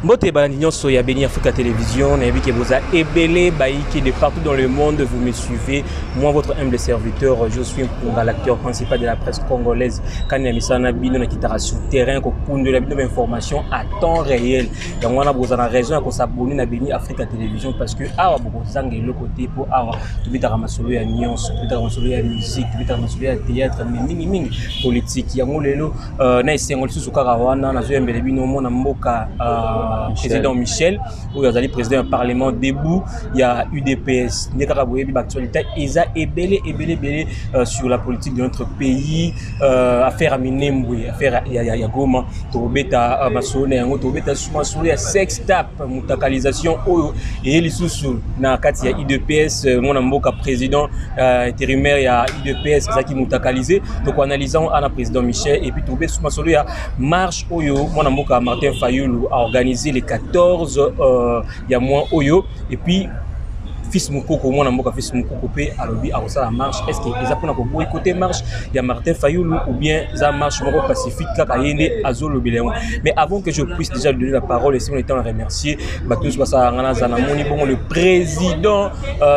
Mbote Balandignon Soya Béni Africa Télévision, Naviki Boza Ebele Baïki de partout dans le monde, vous me suivez. Moi, votre humble serviteur, je suis l'acteur principal de la presse congolaise. Kanya Misana Bino Nakitara souterrain, de la d'information à temps réel. Donc, on a besoin de raison à s'abonner à Béni Africa Télévision parce que Awa Bokosang est le côté pour Awa. Tu veux ramasser à nuance, tu veux ramasser à musique, tu veux ramasser à théâtre, mais mini politique. Il y a mon lelo, naïsé on le sous Karawana, na zoé Mbelebino, mon amboka. Président Michel, où il y a le président du Parlement debout, il y a UDPS, l'actualité, Isa est belé sur la politique de notre pays, affaire à Minembwe, affaire il y a Goma, Tobeta Masone, Tobeta Soumasouli, sextape, mutakalisation, et les sous na kat il y a UDPS, mon amboka président intérimaire, il y a UDPS qui mutakalisé, donc analysons à la président Michel, et puis Tobeta Soumasouli a marche Oyo, mon amboka Martin Fayoulou a organisé les 14 il y a moins Oyo et puis fils Moukoko mon amour fils Moukoko pe alobi a ça la marche est-ce que les apprendre pour boycotter marche il y a Martin Fayoulou ou bien ça marche moko pacifique kaka yende azolo biléon mais avant que je puisse déjà lui donner la parole et si on est en remercier tous ça ngana zana moni bon le président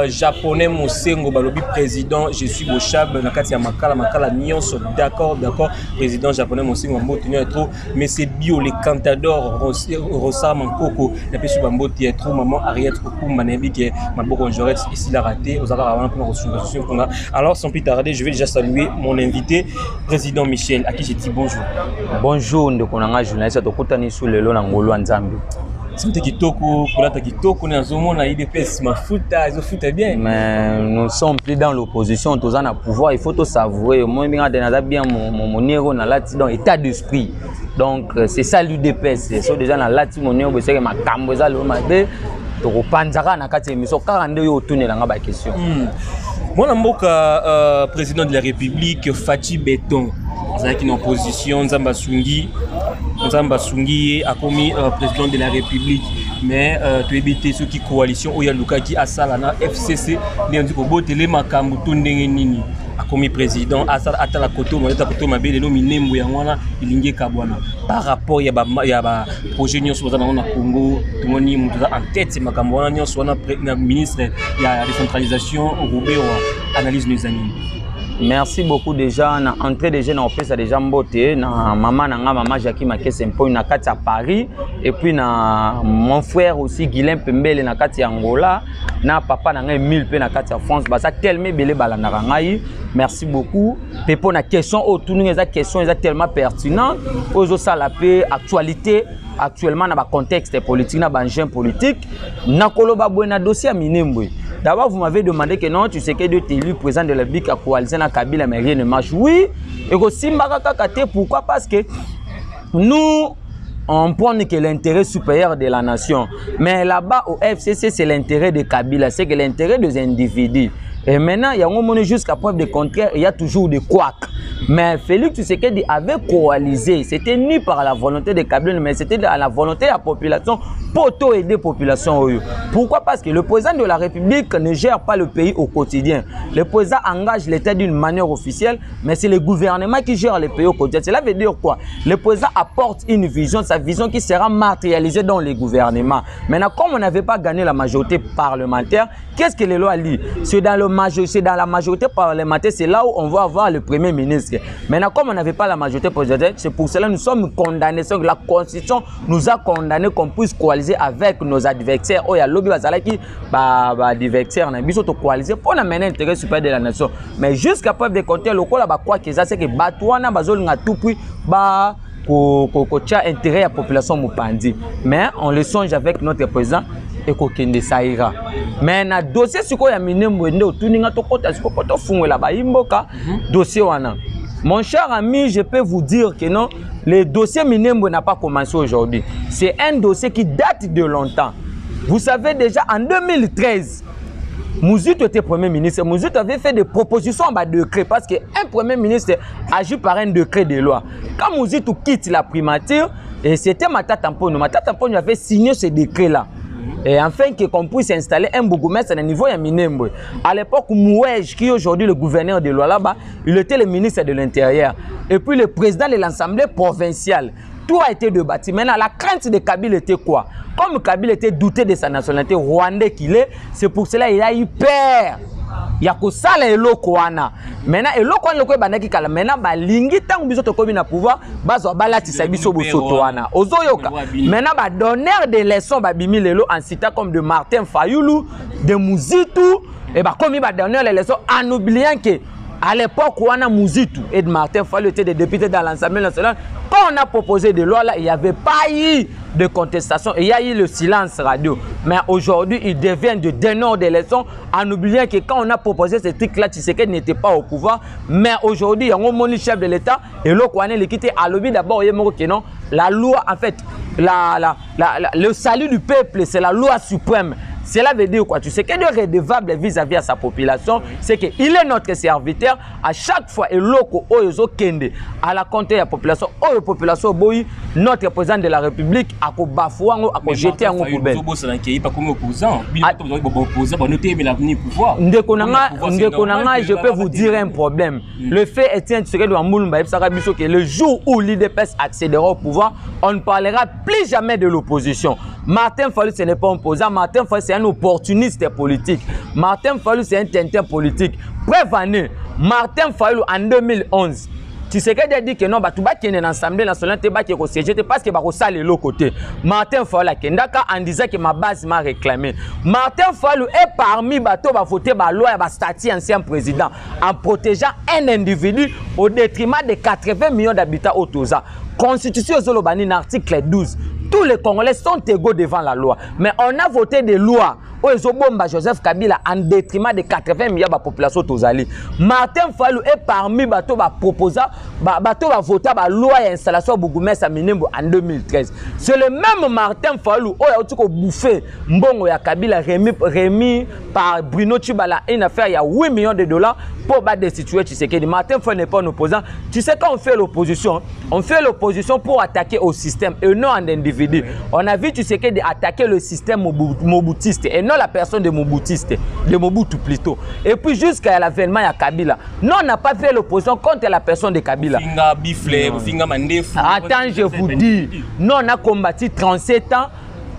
japonais Mosengo balobi président je suis Bochab na kati ya makala nyonso d'accord président japonais Mosengo mbo tenir trop mais c'est bio les cantadors Rosa Mankoko na pesu bambo trop maman Ariette Kokumba na biki j'aurais ici la raté aux alors sans plus tarder je vais déjà saluer mon invité président Michel à qui j'ai dit bonjour. Bonjour de konanga journaliste to kotani sous le long ngolo nzambe. C'était kitoko kulata kitoko na zomo na IDPS mafuta ils foutent bien mais nous sommes plus dans l'opposition tous en a pouvoir il faut tout savourer moi bien mon néro na lati dans état d'esprit donc c'est ça l'UDPS c'est déjà na lati mon néro c'est que ma kambo za le mabe to panzaka na kati émission 42 yo tourner nga ba question. Moi mboka président de la République Fathi Beton qui est en opposition Nzamba Sungi a commis président de la République mais tu éviter ceux qui coalition Oya Luka qui a salana FCC ni ndiko botele makambu to ndenge nini a commis président ata la koto moleta koto mabele no minembo ya ngwana ilinge kabwana par rapport ya ba projet nyonso bazana na Congo tumoni mutu en tête makambo wana nyonso na ministre ya décentralisation Roubero analyse nos amis. Merci beaucoup déjà na entrée déjà na opesa déjà mbote na maman Jackie Makese mpo na kati à Paris et puis na mon frère aussi Guilain Pembele na kati Angola na papa na ngai 1000 pe na kati à France ba ça tellement belé balana ngai merci beaucoup pepo na question autour nous les questions est tellement pertinent aux ça la paix actualité actuellement dans le contexte politique, dans le jeu politique, na dossier à Minembwe. D'abord, vous m'avez demandé que non, tu sais que Dieu t'es élu président de la République à coalition à Kabila, mais rien ne marche. Oui, et aussi, pourquoi? Parce que nous, on prend que l'intérêt supérieur de la nation. Mais là-bas, au FCC, c'est l'intérêt de Kabila, c'est que l'intérêt des individus. Et maintenant, il y a un moment jusqu'à preuve de contraire, il y a toujours des couacs. Mais Félix Tshisekedi avait coalisé, c'était ni par la volonté de Kabila, mais c'était à la volonté de la population pour aider la population. Pourquoi? Parce que le président de la République ne gère pas le pays au quotidien. Le président engage l'État d'une manière officielle, mais c'est le gouvernement qui gère le pays au quotidien. Cela veut dire quoi? Le président apporte une vision, sa vision qui sera matérialisée dans le gouvernement. Maintenant, comme on n'avait pas gagné la majorité parlementaire, qu'est-ce que les lois disent? C'est dans la majorité parlementaire, c'est là où on va avoir le Premier ministre. Maintenant, comme on n'avait pas la majorité parlementaire, c'est pour cela que nous sommes condamnés. La Constitution nous a condamnés qu'on puisse coaliser avec nos adversaires. Oh, il y a lobby bazalaki, adversaire, on a besoin de coaliser pour amener l'intérêt supérieur de la nation. Mais jusqu'à preuve de compter, le quoi que ça, c'est que Batouana, Bazol, n'a tout pris, intérêt à la population Mupandi. Mais on le songe avec notre président. Et kokende ça ira. Mais na dossier siko ya Minembwe ndo tuninga to kota siko poto fungwela ba imboka dossier wana. Mon cher ami, je peux vous dire que non, le dossier Minembwe n'a pas commencé aujourd'hui. C'est un dossier qui date de longtemps. Vous savez déjà en 2013, Mouzito était Premier ministre. Mouzito avait fait des propositions en bas de décret parce qu'un Premier ministre agit par un décret de loi. Quand Mouzito quitte la primature, et c'était Matata Mponyo avait signé ce décret-là. Et enfin qu'on puisse installer un bourgmestre à niveau de Minembwe. À l'époque, Mouej, qui est aujourd'hui le gouverneur de Lualaba, il était le ministre de l'Intérieur. Et puis le président de l'Assemblée provinciale. tout a été débattu. Maintenant, la crainte de Kabila était quoi? Comme Kabila était douté de sa nationalité rwandais qu'il est, c'est pour cela qu'il a eu peur. Il y a que ça les lokwana. Maintenant et lokwana lokwe banaki kala maintenant ba lingi tangu biso to komi na pouvoir bazo balati sa biso bosoto wana. Ozoyoka. Maintenant ba donneur de leçons ba bimi lelo en citant comme de Martin Fayulu, de Muzitu et ba komi ba donneur les leçons en oubliant que à l'époque wana Muzitu et de Martin Fayulu étaient des députés dans l'Assemblée nationale. Quand on a proposé des lois là, il n'y avait pas eu de contestation, il y a eu le silence radio. Mais aujourd'hui, ils deviennent de donneurs de leçons en oubliant que quand on a proposé ce truc-là, Tshisekedi n'était pas au pouvoir. Mais aujourd'hui, il y a un moni chef de l'État et l'autre, on est quitté à l'objet d'abord, il y a non, la loi, en fait, le salut du peuple, c'est la loi suprême. Cela veut dire quoi? Tu sais qu'il est redevable vis-à-vis à sa population, c'est qu'il est notre serviteur. À chaque fois, et loko oyozo kende à la compte de la population, la population boy, notre président de la République a bafoué, a jeté en poubelle. Je peux vous dire un problème. Le fait est que le jour où l'IDPS accédera au pouvoir, on ne parlera plus jamais de l'opposition. Martin Fayulu, ce n'est pas un opposant. Martin Fayulu, c'est un opportuniste politique. Martin Fayulu, c'est un tintin politique. Bref, année, Martin Fayulu, en 2011, Tshisekedi a dit que non, tu vas qu'il y ait une assemblée nationale, tu vas qu'il y ait un CGT parce que tu vas l'autre côté. Martin Fayulu, en disant que ma base m'a réclamé. Martin Fayulu est parmi les bateaux qui voter la loi et statut ancien président en protégeant un individu au détriment de 80 millions d'habitants au Toza. Constitution Zolobani, article 12. Tous les Congolais sont égaux devant la loi. Mais on a voté des lois où Joseph Kabila en détriment de 80 millions de la population tozali. Martin Fayulu est parmi les proposants, les voter la loi et installation de Bougoumès à Minimbo en 2013. C'est le même Martin Fayulu qui a bouffé Mbongo ya Kabila remis par Bruno Tshibala une affaire il y a 8 millions de dollars pour destituer Tshisekedi. Martin Fayulu n'est pas un opposant. Tu sais quand on fait l'opposition pour attaquer au système et non en individu. On a vu Tshisekedi attaquer le système mobutiste et non la personne de Mobutiste, de Mobutu plutôt. Et puis jusqu'à l'avènement de Kabila, nous on n'a pas fait l'opposition contre la personne de Kabila. Attends, je vous dis, nous on a combattu 37 ans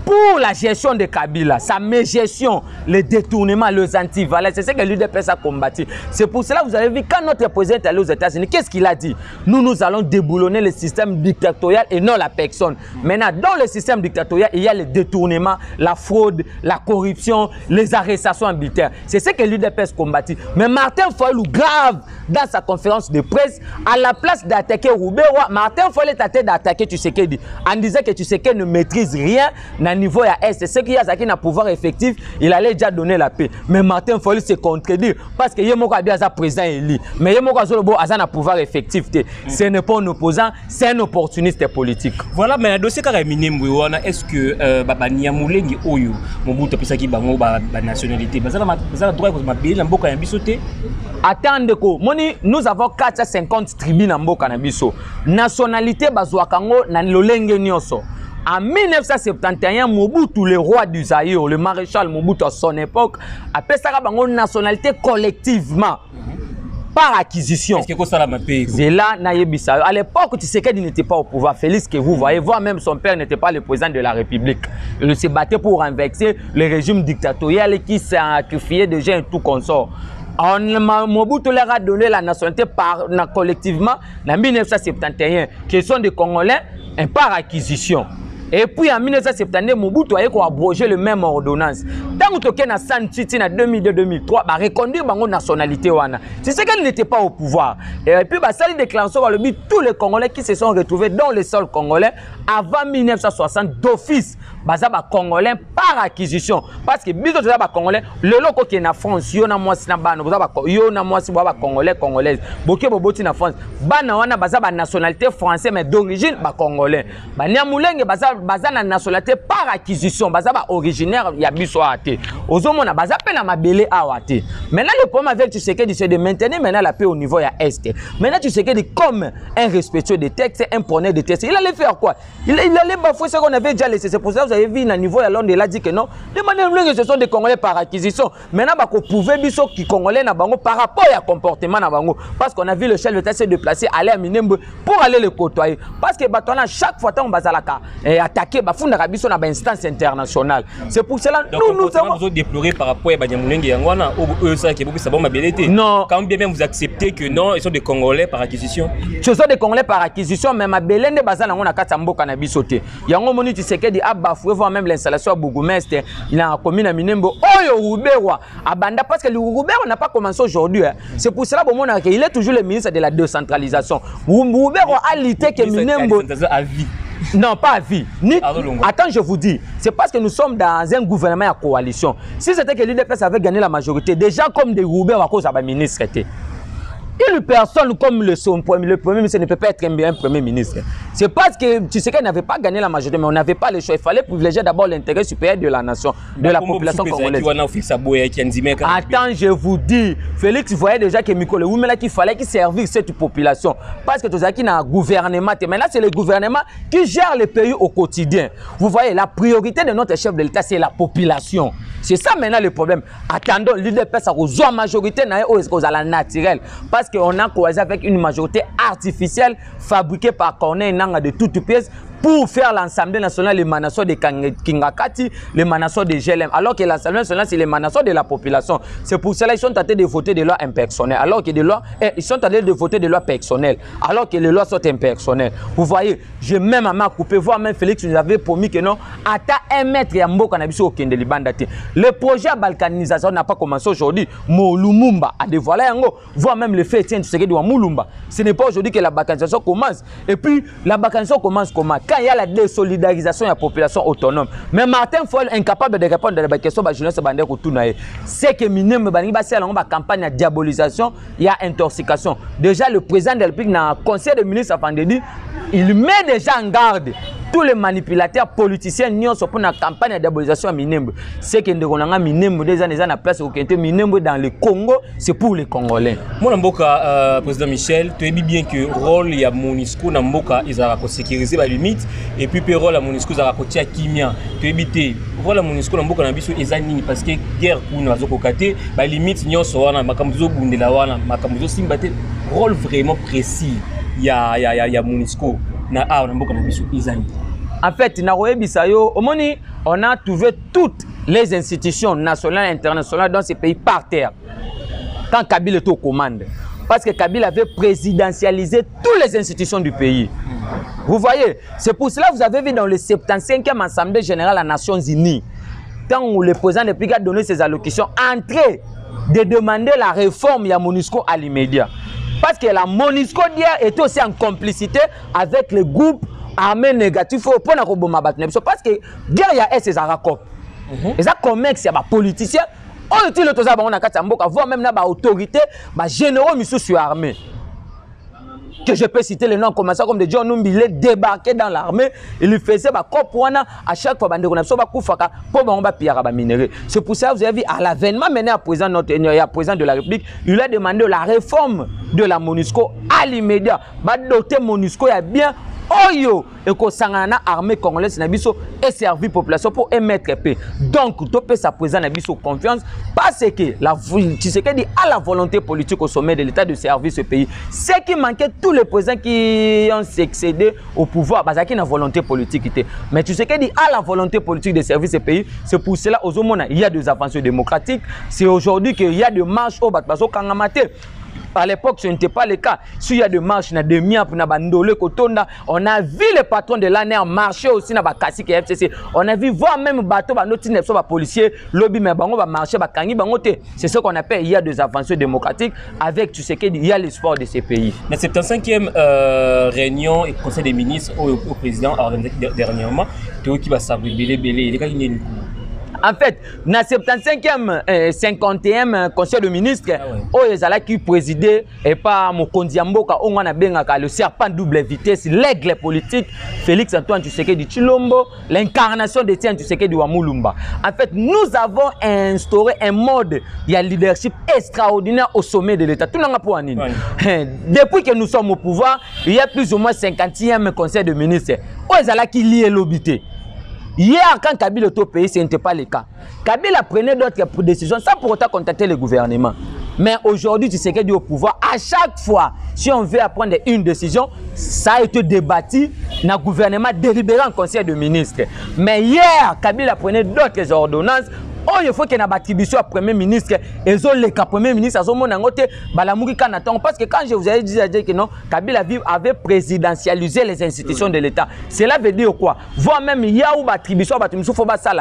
pour la gestion de Kabila, sa mégestion, les détournements, les antivaleurs, c'est ce que l'UDPS a combattu. C'est pour cela que vous avez vu, quand notre président est allé aux États-Unis, qu'est-ce qu'il a dit? Nous allons déboulonner le système dictatorial et non la personne. Maintenant, dans le système dictatorial, il y a les détournements, la fraude, la corruption, les arrestations arbitraires. C'est ce que l'UDPS combattu. Mais Martin Fayulu, grave, dans sa conférence de presse, à la place d'attaquer Roubewa, Martin Fayulu est tenté d'attaquer Tshisekedi en disant que Tshisekedi ne maîtrise rien à niveau à Est. C'est ce qu'il y a un pouvoir effectif, il allait déjà donner la paix. Mais Martin Fayulu se contredit parce que Yemoko a bien un président élu. Mais Yemoko a un pouvoir effectif. Ce n'est pas un opposant, c'est un opportuniste politique. Voilà, mais le dossier est-ce que Banyamoulengi Oyo, Mobutu Pisaki Bango, nationalité, attendez, nous avons 450 tribus dans Mboka Nabiso. Nationalité Bazouakango na Lolenge Nyoso. En 1971, Mobutu, le roi du Zaïre, le maréchal Mobutu à son époque, a fait une nationalité collectivement, par acquisition. Est-ce que ça l'a mappé? C'est là, à l'époque, Tshisekedi n'était pas au pouvoir. Félix, que vous voyez, voire même son père n'était pas le président de la République. Il se battait pour renverser le régime dictatorial qui s'est sacrifié de gens et tout consort. Mobutu leur a donné la nationalité collectivement en 1971, qui sont des Congolais, par acquisition. Et puis en 1972, Mobutu a abrogé le même ordonnance. Tant que tu as 108 en 2002-2003, bah reconduire la nationalité. C'est ce qu'elle n'était pas au pouvoir. Et puis ça a déclenché tous les Congolais qui se sont retrouvés dans le sol congolais avant 1960 d'office. Bah Congolais par acquisition. Parce que biso ba Congolais, le loko qui est en France, yo na mwasi na bana, yo na mwasi ba Congolais congolaise. Boké boboti na France. Bana wana baza ba nationalité française mais d'origine ba Congolais. Ba Nyamulenge baza na nationalité par acquisition, baza ba originaire ya biso até. Ozomona baza pe na mabele awate. Maintenant le problème avec Tshisekedi c'est de maintenir maintenant la paix au niveau ya Est. Maintenant Tshisekedi comme un respectueux des textes, un preneur de textes, il allait faire quoi? Il allait bafouer ce qu'on avait déjà laissé. C'est pour ça que vous avez vu, à niveau de Londres, il a dit que non. Demandez-nous que ce sont des Congolais par acquisition. Maintenant, il faut prouver que Congolais par rapport à comportement. Parce qu'on a vu le chef de l'État se déplacer, aller à Minembwe pour aller le côtoyer. Parce que chaque fois qu'on va attaquer, il faut une instance internationale. C'est pour cela que nous avons déploré par rapport à Banyamulenge Yangwana, non. Quand bien même vous acceptez que non, ils sont des Congolais par acquisition. Ce sont des Congolais par acquisition, mais ma belende bazala on a katambo cannabis sauté. Yango moni tu sais que a bafoué voir même l'installation à Bougumestre, il a commune à Minembo. Oyo Ruberwa abanda parce que le Ruberwa n'a pas commencé aujourd'hui. C'est pour cela qu'il est toujours le ministre de la décentralisation. Ruberwa a lutté que Minembo à vie. Non, pas à vie. Attends, je vous dis, c'est parce que nous sommes dans un gouvernement à coalition. Si c'était que l'UDPS avait gagné la majorité, des gens comme des Ruberwa à cause de la ministre. Une personne comme le premier ministre ne peut pas être un premier ministre. C'est parce que tu sais qu'elle n'avait pas gagné la majorité, mais on n'avait pas le choix. Il fallait privilégier d'abord l'intérêt supérieur de la nation, de la population congolaise. Attends, je vous dis, Félix voyait déjà que Mikole Oumela qu'il fallait qu'il serve cette population. Parce que tout ça qui n'a un gouvernement. Maintenant, c'est le gouvernement qui gère le pays au quotidien. Vous voyez, la priorité de notre chef de l'État, c'est la population. C'est ça maintenant le problème. Attendons, l'UDPS a reçu la majorité à la naturelle. Parce qu'on a croisé avec une majorité artificielle fabriquée par Corneille Nanga de toutes pièces pour faire l'Assemblée nationale l'émanation de Kingakati, l'émanation de GLM. Alors que l'Assemblée nationale, c'est l'émanation de la population. C'est pour cela qu'ils sont tentés de voter des lois impersonnelles. Alors que ils sont tentés de voter des lois personnelles. Alors que les lois sont impersonnelles. Vous voyez, j'ai même à ma couper, voir même Félix nous avait promis que non, à 1 mètre et à Mboka n'a au Kende Libandati. Le projet à balkanisation n'a pas commencé aujourd'hui. Lumumba a dévoilé un mot. Voir même le fait, tiens, tu sais que Mulumba. Ce n'est pas aujourd'hui que la balkanisation commence. Et puis, la balkanisation commence comment? Quand il y a la désolidarisation de la population autonome. Mais Martin Foyle incapable de répondre à la question de jeunesse bandé Koutunaye. C'est que Minem Bani Bassi a une campagne de diabolisation, il y a intoxication. Déjà le président de la République dans le conseil des ministres vendredi, il met déjà en garde tous les manipulateurs politiciens n'y sont pour une campagne de diabolisation à Minembo. C'est que nous avons Minembo des années à place au Minembo dans le Congo, c'est pour les Congolais. Moi, Mboka, président Michel, tu sais bien que le rôle de Monisco, Mboka, ils ont sécurisé la limite, et puis le rôle de Monisco, ils ont côté Kimia. Tu sais bien le rôle de Monisco, Mboka, ils ont parce que guerre pour nous, la limite, nous avons Makambuzo Bundelawana, Makambuzo Simbate, rôle vraiment précis. Il y a Monisco. En fait, on a trouvé toutes les institutions nationales et internationales dans ces pays par terre. Quand Kabila était aux commandes. Parce que Kabila avait présidentialisé toutes les institutions du pays. Vous voyez, c'est pour cela que vous avez vu dans le 75e Assemblée générale des Nations Unies, quand le président de la République a donné ses allocutions, entré de demander la réforme de Monusco à l'immédiat. Parce que la Monusco d'hier était aussi en complicité avec le groupe armé négatif pour parce que guerre il y a ces aracop. Et ça comex il y a des politiciens, on utilise tout ça on a quatre mboka voire même na ba autorité, ba généraux miso sur armée. Que je peux citer le nom comme ça comme de John Numbile débarqué dans l'armée, il lui faisait ba kopwana à chaque fois bande konapso ba kufaka pour ba on ba pillera ba minerai. C'est pour ça que vous avez vu à l'avènement mené à président de la République, il a demandé la réforme de la Monusco à l'immédiat. Ba doter Monusco ya bien Oyo et que sangana armée congolaise na biso et servi population pour émettre paix. Donc topé sa présence na biso confiance parce que la Tshisekedi a la volonté politique au sommet de l'état de servir ce pays. Ce qui manquait tous les présidents qui ont succédé au pouvoir parce qu'il y a une volonté politique. Mais Tshisekedi a la volonté politique de servir ce pays. C'est pour cela aux hommes il y a des avancées démocratiques. C'est aujourd'hui qu'il y a des marches au Batbaso Kangamate. À l'époque, ce n'était pas le cas. S'il y a des marches, on a vu les patrons de l'année marcher aussi dans la FCC. On a vu voir même bateau, nos policiers, lobby, mais on va marcher, c'est ce qu'on appelle il y a des avancées démocratiques avec tu sais qu'il y a l'espoir de ces pays. Dans cette 75e réunion et conseil des ministres au président dernièrement, qui va s'arriver belé. En fait, dans le 75e, 51e conseil de ministres, qui présidait et pas mon Kondiamboka, le serpent double vitesse, l'aigle politique, Félix Antoine Tshisekedi Tshilombo, l'incarnation de Tian Tshisekedi Wamulumba. En fait, nous avons instauré un mode de leadership extraordinaire au sommet de l'État. Tout le monde pour Anine. Depuis que nous sommes au pouvoir, il y a plus ou moins 50e conseil de ministres. Qui lie l'obité. Hier, quand Kabila est au pays, ce n'était pas le cas. Kabila prenait d'autres décisions sans pour autant contacter le gouvernement. Mais aujourd'hui, tu sais qu'il est au pouvoir. À chaque fois, si on veut prendre une décision, ça a été débattu dans le gouvernement délibéré en conseil de ministres. Mais hier, Kabila prenait d'autres ordonnances. Oh, il faut qu'il y ait une attribution au Premier ministre. Et le Premier ministre, parce que quand je vous ai dit que non, Kabila avait présidentialisé les institutions de l'État. Cela veut dire quoi? Voire même, il y a une attribution,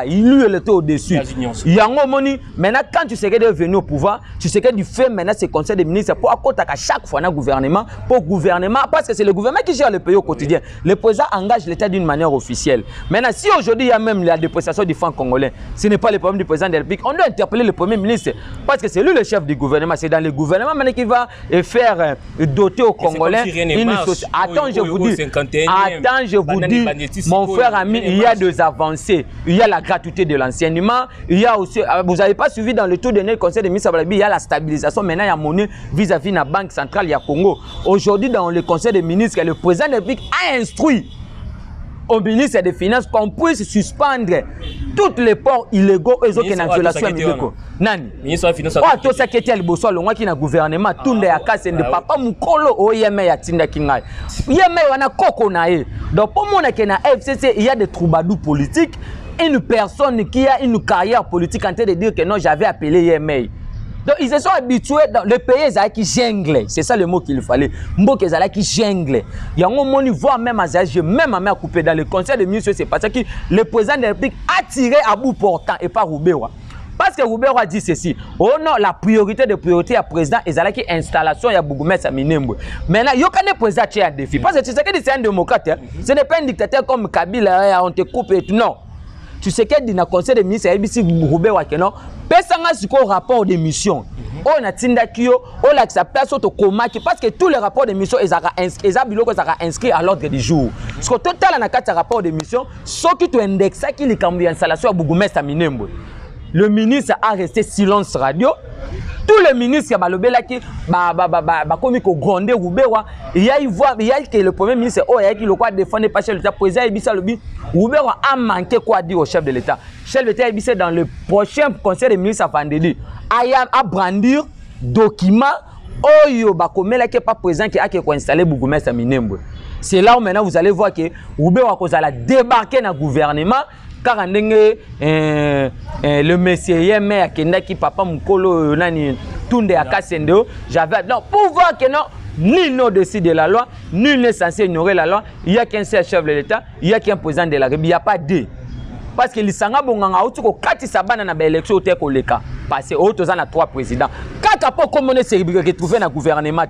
il lui était au-dessus. Il y a un moment, maintenant, quand tu sais qu'il est venu au pouvoir, tu sais que du fait maintenant ce conseil des ministres pour accorder à chaque fois dans le gouvernement, pour gouvernement, parce que c'est le gouvernement qui gère le pays au quotidien. Le président engage l'État d'une manière officielle. Maintenant, si aujourd'hui il y a même la dépréciation du franc congolais, ce n'est pas le problème du président de la République, on doit interpeller le Premier ministre parce que c'est lui le chef du gouvernement. C'est dans le gouvernement maintenant qu'il va faire doter aux Congolais une société. Attends, je vous dis, mon frère ami, il y a des avancées. Il y a la gratuité de l'enseignement. Il y a aussi, vous n'avez pas suivi dans le tout dernier conseil des ministres, il y a la stabilisation. Maintenant, il y a monnaie vis-à-vis de la Banque centrale, il y a Congo. Aujourd'hui, dans le conseil des ministres, le président de la République a instruit au ministre des Finances qu'on puisse suspendre tous les ports illégaux et autres qui sont en violation à Mideko. Nani? Ministre des Finances. Oh, tout ça qui était le bosso, le qui na gouvernement, tout le casse de papa mukolo o yeme ya tinda kingai. Yeme wana koko na e. Donc pour moi na FCC, il y a des troubadours politiques, une personne qui a une carrière politique en train de dire que non, j'avais appelé Yeme. Donc ils se sont habitués dans le pays qui jungle, c'est ça le mot qu'il fallait. Mboke qui jungle. Il y a un moment voire même à même à me couper dans le conseil de ministres, c'est parce que le président de la République a tiré à bout portant et pas Roubewa. Parce que Roubewa dit ceci. Oh non, la priorité de priorité à président est la installation ya Bougumès à Minembwe. Maintenant, il y a un président qui a un défi. Parce que tu sais que c'est un démocrate, hein? Ce n'est pas un dictateur comme Kabila, on te coupe et tout. Non. Tu sais qu'il y a un conseil de ministres, ABC Roubewa qui non. Pesanga sur le rapport de mission. On a Tindakio, on a sa place au Komaki parce que tous les rapports de mission ils ont inscrit à l'ordre du jour. Parce que total on a 4 rapports de mission, ce qui tu indexe qui les cambios installation à Bougumès à Minembwe. Le ministre a resté silence radio. Tous les ministres qui ont commis au Grondé Roubewa, il y a que le Premier ministre qui le défendre pas chez l'État président Ibissa Lobi. Roubewa a manqué quoi dire au chef de l'État. Chef de l'État Ibissa dans le prochain conseil des ministres à Vendredi à brandir document oyo bakomela qui pas présent qui a installé Bougumès à Minembwe. C'est là où maintenant vous allez voir que Roubewa a débarqué dans le gouvernement. Car le monsieur Yeme qui papa mukolo nani tunde akasendo j'avais non pour voir que non nul n'est au-dessus de la loi, nul n'est censé ignorer la loi, il y a qu'un seul chef de l'État, il y a qu'un président de la République, il n'y a pas deux. Parce que les sanga bonganga outuko kati sabana na ba élection au teko leka passé autres ans à 3 présidents. Quand après comme on est retrouvé dans le gouvernement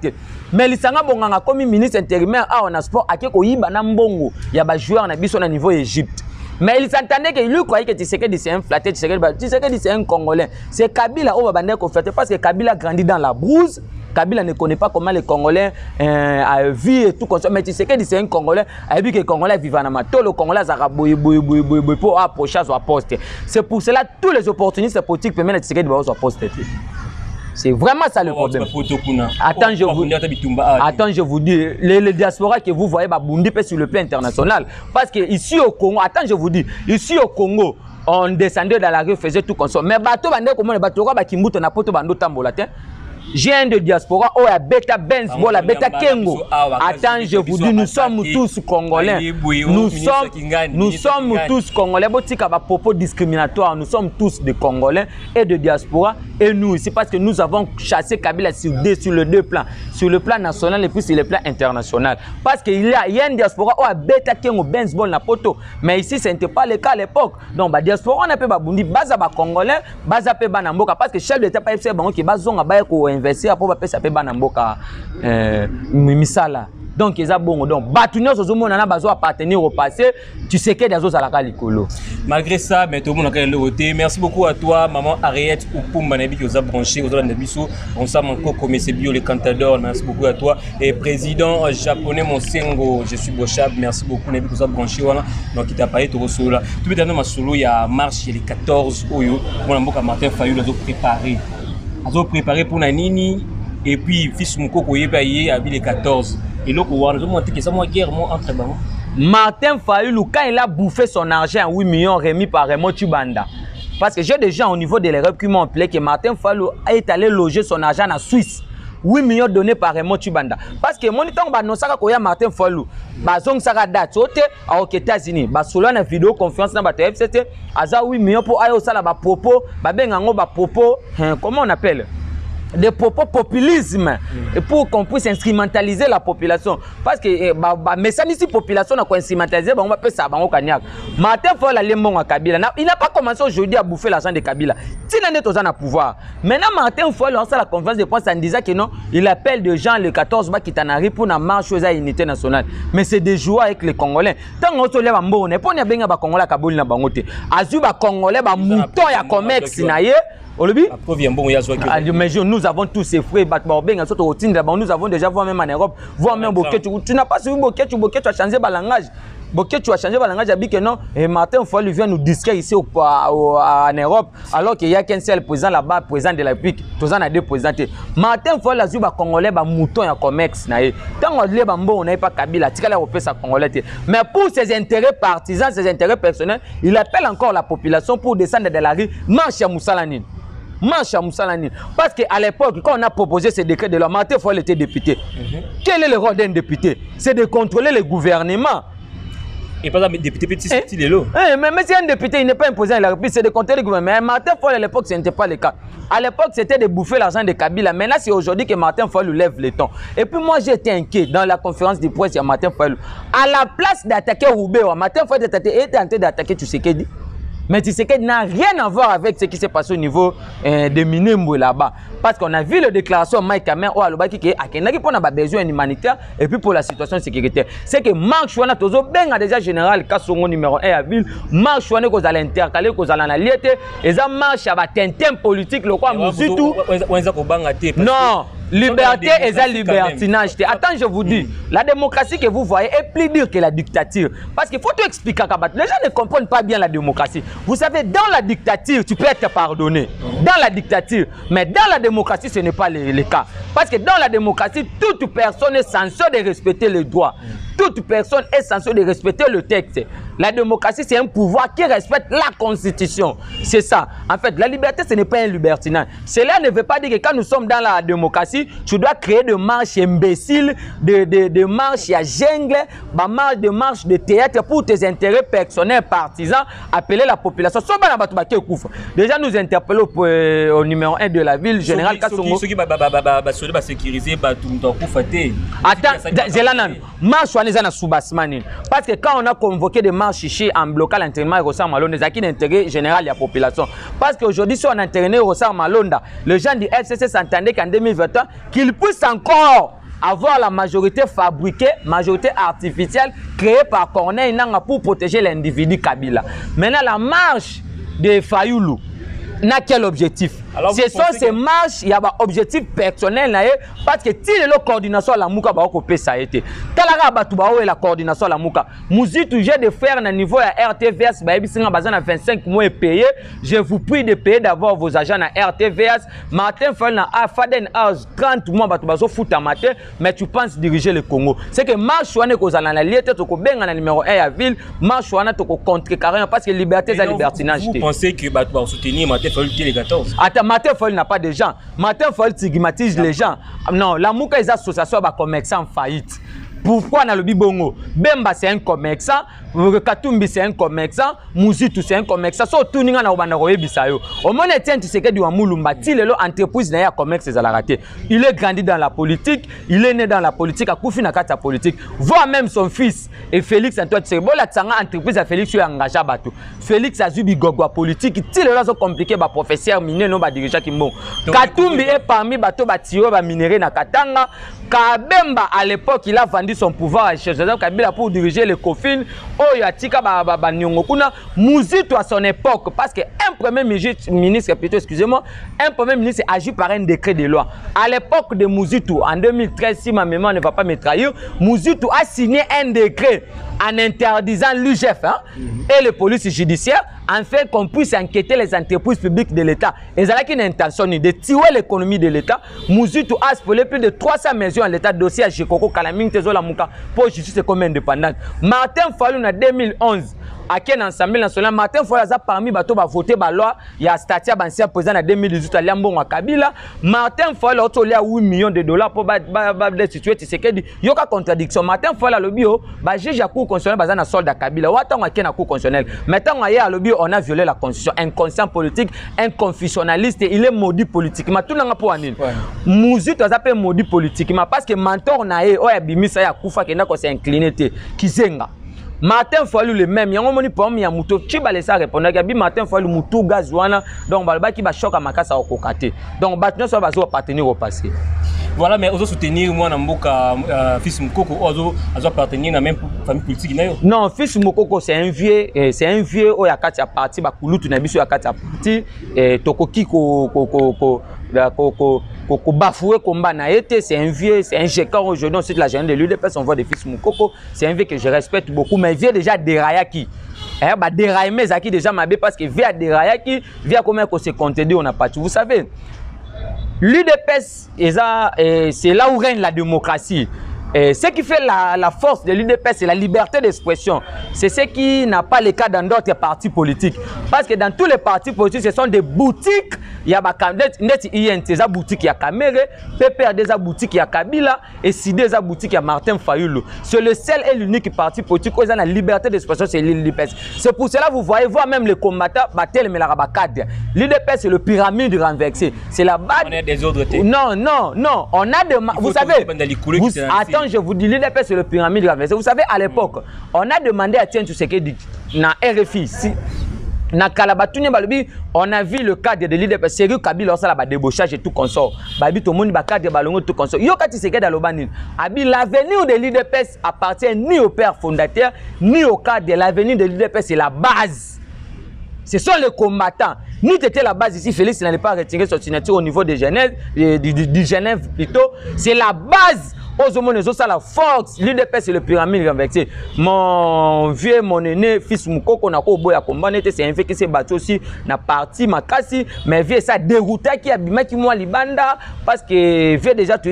mais les sanga bonganga comme ministre intérimaire a on a sport akeko yiba na mbongo ya ba joueur na biso na niveau Égypte. Mais ils s'entendaient que lui croyait que Tshisekedi c'est un flatté, Tshisekedi c'est un Congolais. C'est Kabila au Babandé qu'on flatté parce que Kabila grandit dans la brousse. Kabila ne connaît pas comment les Congolais vivent et tout comme ça. Mais Tshisekedi c'est un Congolais. Et puis que les Congolais vivent en amato, le Congolais a pour approcher à son poste. C'est pour cela tous les opportunistes politiques permettent à Tshisekedi de son poste. C'est vraiment ça le problème. Attends, je vous dis, les diasporas que vous voyez, Bundi sur le plan international. Parce que ici au Congo, attends, je vous dis, ici au Congo, on descendait dans la rue, faisait tout comme ça. Mais bateau, comment les bateaux, Kimbuto, Napoto, Bando, Tambolatin. J'ai un de diaspora, oh, la bêta Benz, la bêta Kengo. Attends, je vous dis, nous sommes tous Congolais. Nous sommes tous Congolais. Botika va propos discriminatoire. Nous sommes tous des Congolais et de diaspora. Et nous, c'est parce que nous avons chassé Kabila sur le deux plans. Sur le plan national et puis sur le plan international. Parce qu'il y a une diaspora, oh, la bêta Kengo, Benz, la poto. Mais ici, ce n'était pas le cas à l'époque. Donc, la diaspora, on a fait Babundi, Baza Congolais, Baza Banamboka. Parce que chef de l'État, pas FC, qui Bazonga, investir pour passer à Banamboka misala. Donc ils ont bon donc Batunia Zozomo nana bazo appartenir au passé, tu sais que des autres à la likolo. Malgré ça, mais tout le monde a le côté. Merci beaucoup à toi maman Ariette Upumba Nabi qui vous a branché aux autres Nabiso. On s'est encore comme c'est bio les cantadors. Merci beaucoup à toi et président japonais Monsengo, je suis Bochab. Merci beaucoup Nabi qui vous a branché voilà. Donc il t'a parlé de solo là. Tout maintenant ma solo il y a marche les 14 oyo. Mon amboka Martin Fayou les autres préparé. Ils ont préparé pour Nanini et puis fils Mukoko Yebaye a vu les 14 et l'autre on a monté que ça moi guerre moi entre bon Martin Fayulu, quand il a bouffé son argent, 8 millions remis par Raymond Tchibanda. Parce que j'ai des gens au niveau de l'Europe qui m'ont appelé que Martin Fayulu est allé loger son argent en Suisse. 8 millions donnés par Raymond Tchibanda. Parce que mon temps, bah, non, ça a Martin Fayulu. Bah, zong ça a date. Sote, aux États-Unis. Bah, selon une vidéo confiance dans la FCT, à 8 millions pour aller au salaire, bah, propos, bah, ben, bah, propos, comment on appelle? Des propos populisme et pour qu'on puisse instrumentaliser la population parce que mais ça ici population a instrumentaliser on va faire ça on Kanyaka Martin Fayulu a lemon à Kabila il n'a pas commencé aujourd'hui à bouffer l'argent de Kabila tina net aux en pouvoir maintenant Martin Fayulu lance la conférence de presse en disant que non il appelle des gens le 14 ba Kitanari pour na marche aux unité nationale mais c'est des joueurs avec les Congolais tant on se lève en bon on est pas benga ba Congolais kaboli na bangote azu ba Congolais ba mouton ya comex naie. Mais nous avons tous ces frères, nous avons déjà vu même en Europe, voir même Boké. Tu n'as pas suivi Boké, tu as changé le langage. Boké, tu as changé le langage, tu as dit que non, et Martin Fayulu vient nous disquer ici en Europe, alors qu'il n'y a qu'un seul président là-bas, président de la République, tous en a deux présidents. Martin Fayulu a dit que Congolais, mouton et comex. Tant qu'on dit on n'a pas Kabila, tu as Congolais. Mais pour ses intérêts partisans, ses intérêts personnels, il appelle encore la population pour descendre de la rue, marche à Moussalanine. Marche à Moussalanine. Parce qu'à l'époque, quand on a proposé ce décret de loi, Martin Fayulu était député. Quel est le rôle d'un député? C'est de contrôler le gouvernement. Et pas un député petit style là. Mais si un député, il n'est pas imposé à la République, c'est de contrôler le gouvernement. Mais Martin Fayulu, à l'époque, ce n'était pas le cas. À l'époque, c'était de bouffer l'argent de Kabila. Maintenant, c'est aujourd'hui que Martin Fayulu lève le ton. Et puis moi, j'ai été inquiet dans la conférence de presse de Martin Fayulu. À la place d'attaquer Roubaix, Martin Fayulu était en train d'attaquer Tshisekedi. Mais Tshisekedi n'a rien à voir avec ce qui s'est passé au niveau de Minembwe là-bas. Parce qu'on a vu la déclaration de Mike Kamer au Alobaki qui a besoin humanitaire et puis pour la situation sécuritaire. C'est que Marc Chouana Tozo Ben a déjà général Kassongo numéro 1 à ville. Marc Chouana qu'on a intercalé, qu'on a analysé. Et ça marche à un politique, le quoi, tout. Non. Liberté et la libertinage. Attends, je vous dis, la démocratie que vous voyez est plus dure que la dictature. Parce qu'il faut tout expliquer à Kabat. Les gens ne comprennent pas bien la démocratie. Vous savez, dans la dictature, tu peux être pardonné. Dans la dictature. Mais dans la démocratie, ce n'est pas le cas. Parce que dans la démocratie, toute personne est censée de respecter les droits. Toute personne est censée de respecter le texte. La démocratie, c'est un pouvoir qui respecte la Constitution. C'est ça. En fait, la liberté, ce n'est pas un libertinage. Cela ne veut pas dire que quand nous sommes dans la démocratie, tu dois créer des marches imbéciles, des marches à jungle, des marches de théâtre pour tes intérêts personnels, partisans, appeler la population. Déjà, nous interpellons au numéro 1 de la ville, général Kassongo. Attends, marche parce que quand on a convoqué des marches ici en bloquant l'entraînement et Rossard Malonda, c'est qui l'intérêt général de la population. Parce qu'aujourd'hui, si on a entraîné Rossard Malonda, les gens du FCC s'entendaient qu'en 2021, qu'ils puissent encore avoir la majorité fabriquée, majorité artificielle, créée par Corneille Nangaa pour protéger l'individu Kabila. Maintenant, la marche de Fayulu n'a quel objectif? Ce sont ces marches, il y a un objectif personnel parce que si la coordination à la Mouka va occuper ça a été. La coordination à la Mouka. Mouzitou, j'ai de faire un niveau à RTVS, à 25 mois payé. Je vous prie de payer d'avoir vos agents à RTVS. Martin Fayulu a Faden House 30 mois, foot à matin, mais tu penses diriger le Congo. C'est que marche on est aux analyses, tu as numéro 1 à ville, marche on est contre carrément parce que liberté et libertinage. Vous pensez que tu vas soutenir Martin Fayulu les 14? Martin Fayulu n'a pas de gens. Martin Fayulu stigmatise les gens. Non, la Mouka est association à commerçants en faillite. Pourquoi dans le Bibongo? Bemba c'est un commerçant, Katumbi c'est un commerçant, Mouzitou c'est un commerçant. So tout ninga na obana roye bisayo. Au moins tiens tu sais que du Amulumba, ti lelo entreprise na ya commerce à la raté. Il est grandi dans la politique, il est né dans la politique, a koufi na kata politique. Voire même son fils et Félix Antoine Tshisekedi la tsanga entreprise à Félix yo engagé bato. Félix a zubi gogwa politique, ti lelo so compliqué ba professeur minier non ba dirigeant kimbo. Katumbi est parmi bato ba tiro ba minerai na Katanga. Kabemba à l'époque il a vendu son pouvoir à Joseph Kabila pour diriger le COFIN. Oyatika ba nyongo kuna Mouzitou à son époque parce que un premier ministre plutôt excusez-moi, un premier ministre agit par un décret de loi. À l'époque de Mouzitou en 2013 si ma mémoire ne va pas me trahir, Mouzitou a signé un décret en interdisant l'UGF et les polices judiciaires, afin qu'on puisse enquêter les entreprises publiques de l'État. Et ça a une intention de tuer l'économie de l'État. Mouzitou a spoilé plus de 300 mesures en l'État dossier à Chikoko, Kalaming, Tezola Mouka, pour justice comme indépendante. Martin Fayulu en 2011. À quel Assemblée nationale, Martin Fayulu a parmi bateau va voter la loi, il y a Statia Bansia président en 2018 à Liambon à Kabila. Martin Fayulu a 8 millions de dollars pour destituer Tshisekedi. Il y a une contradiction. Martin Fayulu a le bio, juge à cour constitutionnel basé na solde à Kabila. Ou attend à quel cour constitutionnel. Maintenant à le bio, on a violé la constitution, inconscient politique, inconfessionnaliste, il est maudit politiquement. Tout le monde pour annuler. Mouzi tu as appelé maudit politiquement parce que mentor nae, oh bimisa ya kufa kena ko s'est incliné te kizenga. Martin Fayulu le même, yango moni pom ya muto chiba laissa répondre que bi Martin Fayulu mutu gazwana donc balba ki ba choka makasa okokate. Donc batno so bazo appartenir au passé. Voilà, mais ozo soutenir moi na mboka fils Mukoko ozo appartenir na même famille politique na yo. Non, fils Mukoko c'est un vieux o ya kati ya parti ba kulutu na biso ya kati ya parti tokoki ko bafoué combat na été, c'est un vieux, c'est un gécant aujourd'hui, on cite la gêne de l'UDPS, on voit des fils Mukoko, c'est un vieux que je respecte beaucoup, mais vieux déjà déraillaki. Bah dérailler mes acquis déjà m'a parce que via déraillaki, via comment qu'on se contredit, on n'a pas tout. Vous savez, l'UDPS, c'est là où règne la démocratie. Et ce qui fait la force de l'UDPS, c'est la liberté d'expression. C'est ce qui n'a pas le cas dans d'autres partis politiques. Parce que dans tous les partis politiques, ce sont des boutiques. Il y a des boutiques, il y a Kamere, PPR des boutiques, il y a Kabila, et SID des boutiques, il y a Martin Fayulu. C'est le seul et l'unique parti politique où il y a la liberté d'expression, c'est l'UDPS. C'est pour cela que vous voyez, voir même les combattants, l'UDPS, c'est le pyramide renversé. C'est la base. On a des ordres. Non, non, non. On a des. Vous savez. Attends, je vous dis, l'UDPS c'est le pyramide renversé. Vous savez, à l'époque, on a demandé à Tiens Tshisekedi, na RFI, na Kalabatouné Balobi, on a vu le cadre de l'UDPS. Sérieux Kabila, ça la débauchage et tout consort. Babi, tout le monde, cadre de Balongo, tout consort. Yo, quand Tshisekedi à l'Obanil, l'avenir de l'UDPS appartient ni au père fondateur, ni au cadre de l'avenir de l'UDPS, c'est la base. Ce sont les combattants. Nous étions la base ici, Félix n'allait pas retirer son signature au niveau de Genève, du Genève plutôt. C'est la base. C'est la force. L'UDPS c'est le pyramide renversé. Mon vieux, mon aîné, fils Mukoko, c'est un fait qui s'est battu aussi dans la partie Makasi. Mais vieux, ça dérouté qui a bimé qui moi libanda parce que vieux déjà tout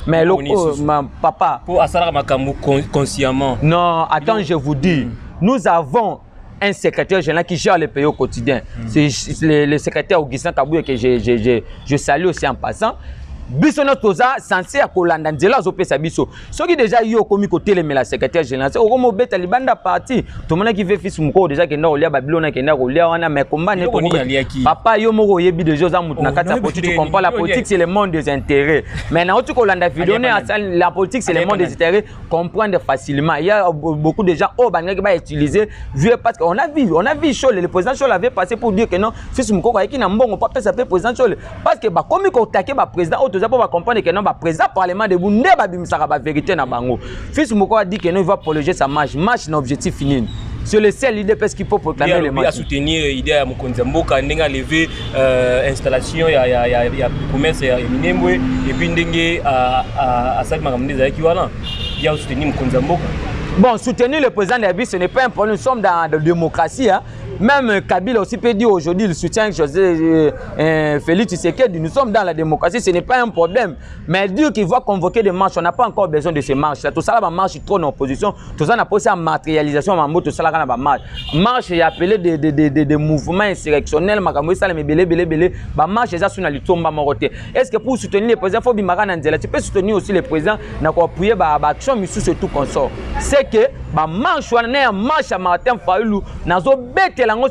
mais papa. Pour Asara Makamou consciemment. Non, attends, je vous dis, nous avons un secrétaire général qui gère les pays au quotidien. C'est le secrétaire Augustin Kabouye que je salue aussi en passant. Biso no toza censé à Kolanda nzela zo pesa biso. Soki déjà yo komi ko télémé la secrétaire général. C'est au beta libanda parti. Tout le monde qui veut fils Mukoko déjà que na olia Babylone que na olia wana mais combat ne ko papa yo moko yebi de José Moutou na kata politique tu comprends la politique c'est le monde des intérêts. Mais na tu Kolanda vidéo la politique c'est le monde des intérêts comprendre facilement. Il y a beaucoup de gens oh banga qui va utiliser vieux parce qu'on a vu Chol le président Chol avait passé pour dire que non fils Mukoko qui na mbongo pas ça président Chol parce que ba komi ko attaquer ba président pour comprendre que non, le président parlement de Boundé la vérité na bango. Fils Mukoko a dit que non, il va prolonger sa marche. Marche n'a objectif fini. C'est le seul l'UDPS qui peut proclamer les marches. Il a soutenir l'idée à Mokonzi Mboka, il a levé installation, il y a commerce et Minembwe, et puis il a soutenu Mokonzi Mboka. Bon, soutenir le président de la ce n'est pas un problème, nous sommes dans la démocratie. Hein. Même Kabila aussi peut dire aujourd'hui, il soutient Félix Tshisekedi. Nous sommes dans la démocratie, ce n'est pas un problème. Mais dire qu'il va convoquer des marches, on n'a pas encore besoin de ces marches. Tout ça, la marche trop en opposition. Tout ça, on a posé en matérialisation, tout ça, la marche. Marche, il y a appelé des mouvements insurrectionnels, marche, c'est ça, sur la tombe Est-ce que pour soutenir les présidents, il faut bimara Nanzela. Tu peux soutenir aussi les présidents, n'a pas appuyé l'action, mais sous tout consort. C'est que, marche, on a marche à Martin Fayulu, n'a pas